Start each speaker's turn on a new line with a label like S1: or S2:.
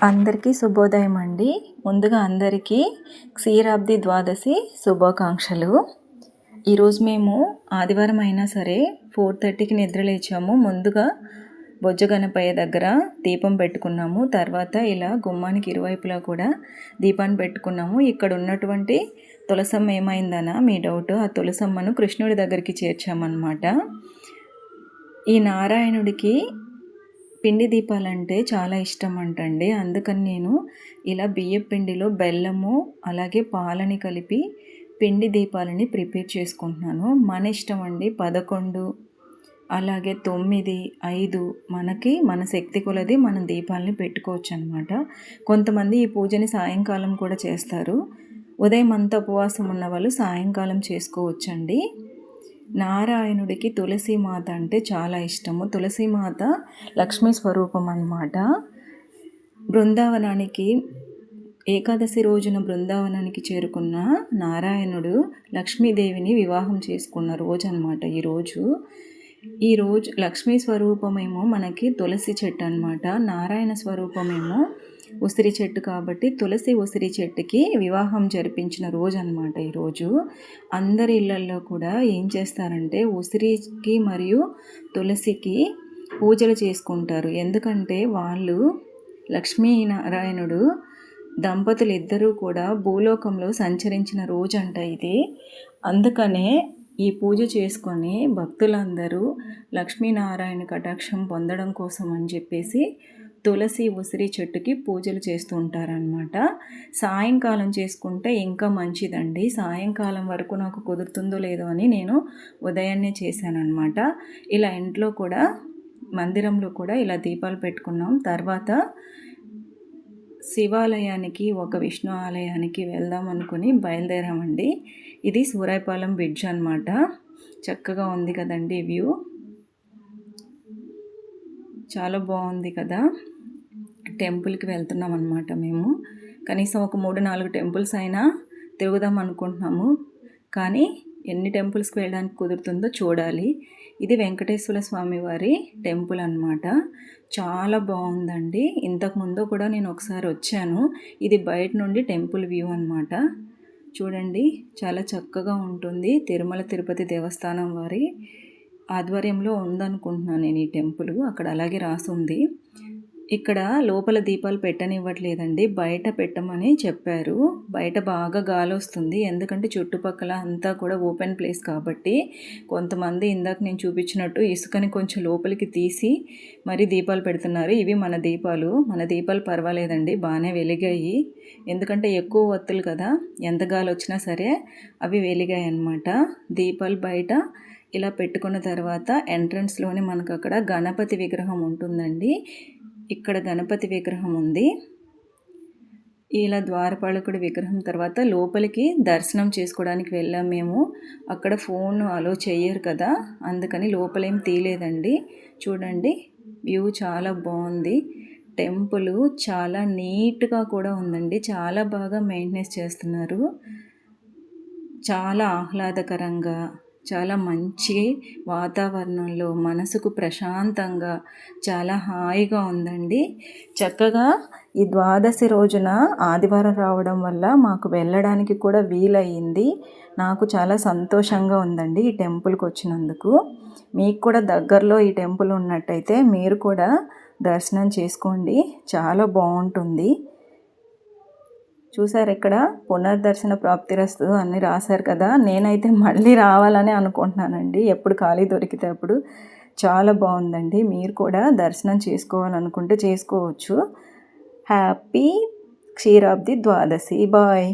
S1: అందరికీ శుభోదయం అండి. ముందుగా అందరికీ క్షీరాబ్ది ద్వాదశి శుభాకాంక్షలు. ఈరోజు మేము ఆదివారం అయినా సరే 4:30కి నిద్ర లేచాము. ముందుగా బొజ్జ గణపయ్య దగ్గర దీపం పెట్టుకున్నాము. తర్వాత ఇలా గుమ్మానికి ఇరువైపులా కూడా దీపాన్ని పెట్టుకున్నాము. ఇక్కడ ఉన్నటువంటి తులసమ్మ ఏమైందనా మీ డౌట్. ఆ తులసమ్మను కృష్ణుడి దగ్గరికి చేర్చామన్నమాట. ఈ నారాయణుడికి పిండి దీపాలంటే చాలా ఇష్టం అంటండి. అందుకని నేను ఇలా బియ్యం పిండిలో బెల్లము అలాగే పాలని కలిపి పిండి దీపాలని ప్రిపేర్ చేసుకుంటున్నాను. మన ఇష్టం అండి. 11 అలాగే 9, 5 మన శక్తి కొలది మనం దీపాలని పెట్టుకోవచ్చు అనమాట. కొంతమంది ఈ పూజని సాయంకాలం కూడా చేస్తారు. ఉదయం అంతా ఉపవాసం ఉన్న వాళ్ళు సాయంకాలం చేసుకోవచ్చండి. నారాయణుడికి తులసీమాత అంటే చాలా ఇష్టము. తులసీమాత లక్ష్మీ స్వరూపం అన్నమాట. బృందావనానికి ఏకాదశి రోజున బృందావనానికి చేరుకున్న నారాయణుడు లక్ష్మీదేవిని వివాహం చేసుకున్న రోజు అనమాట ఈరోజు లక్ష్మీ స్వరూపమేమో మనకి తులసి చెట్టు అనమాట. నారాయణ స్వరూపమేమో ఉసిరి చెట్టు కాబట్టి తులసి ఉసిరి చెట్టుకి వివాహం జరిపించిన రోజు అనమాట ఈరోజు. అందరి ఇళ్ళల్లో కూడా ఏం చేస్తారంటే ఉసిరికి మరియు తులసికి పూజలు చేసుకుంటారు. ఎందుకంటే వాళ్ళు లక్ష్మీనారాయణుడు దంపతులు ఇద్దరూ కూడా భూలోకంలో సంచరించిన రోజు అంట ఇది. అందుకనే ఈ పూజ చేసుకొని భక్తులందరూ లక్ష్మీనారాయణ కటాక్షం పొందడం కోసం అని చెప్పేసి తులసి ఉసిరి చెట్టుకి పూజలు చేస్తూ ఉంటారనమాట. సాయంకాలం చేసుకుంటే ఇంకా మంచిదండి. సాయంకాలం వరకు నాకు కుదురుతుందో లేదో అని నేను ఉదయాన్నే చేశానన్నమాట. ఇలా ఇంట్లో కూడా మందిరంలో కూడా ఇలా దీపాలు పెట్టుకున్నాం. తర్వాత శివాలయానికి ఒక విష్ణు ఆలయానికి వెళ్దాం అనుకుని బయలుదేరామండి. ఇది సూరాయపాలెం బ్రిడ్జ్ అనమాట. చక్కగా ఉంది కదండి వ్యూ. చాలా బాగుంది కదా. టెంపుల్కి వెళ్తున్నాం అనమాట మేము. కనీసం ఒక 3-4 టెంపుల్స్ అయినా తిరుగుదాం అనుకుంటున్నాము. కానీ ఎన్ని టెంపుల్స్కి వెళ్ళడానికి కుదురుతుందో చూడాలి. ఇది వెంకటేశ్వర స్వామి వారి టెంపుల్ అనమాట. చాలా బాగుందండి. ఇంతకుముందు కూడా నేను ఒకసారి వచ్చాను. ఇది బయట నుండి టెంపుల్ వ్యూ అనమాట. చూడండి చాలా చక్కగా ఉంటుంది. తిరుమల తిరుపతి దేవస్థానం వారి ఆధ్వర్యంలో ఉందనుకుంటున్నాను నేను ఈ టెంపుల్. అక్కడ అలాగే రాసి ఉంది. ఇక్కడ లోపల దీపాలు పెట్టనివ్వట్లేదండి, బయట పెట్టమని చెప్పారు. బయట బాగా గాలి వస్తుంది. ఎందుకంటే చుట్టుపక్కల అంతా కూడా ఓపెన్ ప్లేస్ కాబట్టి. కొంతమంది ఇందాక నేను చూపించినట్టు ఇసుకని కొంచెం లోపలికి తీసి మరి దీపాలు పెడుతున్నారు. ఇవి మన దీపాలు పర్వాలేదండి, బాగానే వెలిగాయి. ఎందుకంటే ఎక్కువ ఒత్తులు కదా, ఎంత గాలి వచ్చినా సరే అవి వెలిగాయి అన్నమాట. దీపాలు బయట ఇలా పెట్టుకున్న తర్వాత ఎంట్రన్స్లోనే మనకు అక్కడ గణపతి విగ్రహం ఉంటుందండి. ఇక్కడ గణపతి విగ్రహం ఉంది. ఇలా ద్వారపాలకుడి విగ్రహం తర్వాత లోపలికి దర్శనం చేసుకోవడానికి వెళ్ళాం మేము. అక్కడ ఫోన్ అలో చేయరు కదా, అందుకని లోపలేం తీయలేదండి. చూడండి వ్యూ చాలా బాగుంది. టెంపుల్ చాలా నీట్గా కూడా ఉందండి. చాలా బాగా మెయింటెనెన్స్ చేస్తున్నారు. చాలా ఆహ్లాదకరంగా, చాలా మంచి వాతావరణంలో మనసుకు ప్రశాంతంగా చాలా హాయిగా ఉందండి. చక్కగా ఈ ద్వాదశి రోజున ఆదివారం రావడం వల్ల మాకు వెళ్ళడానికి కూడా వీలయ్యింది. నాకు చాలా సంతోషంగా ఉందండి ఈ టెంపుల్కి వచ్చినందుకు. మీకు కూడా దగ్గరలో ఈ టెంపుల్ ఉన్నట్టయితే మీరు కూడా దర్శనం చేసుకోండి, చాలా బాగుంటుంది. చూసారు ఇక్కడ పునర్దర్శన ప్రాప్తిరస్తు అని రాశారు కదా. నేనైతే మళ్ళీ రావాలని అనుకుంటున్నానండి, ఎప్పుడు ఖాళీ దొరికితే అప్పుడు. చాలా బాగుందండి. మీరు కూడా దర్శనం చేసుకోవాలనుకుంటే చేసుకోవచ్చు. హ్యాపీ క్షీరాబ్ది ద్వాదశి. బాయ్.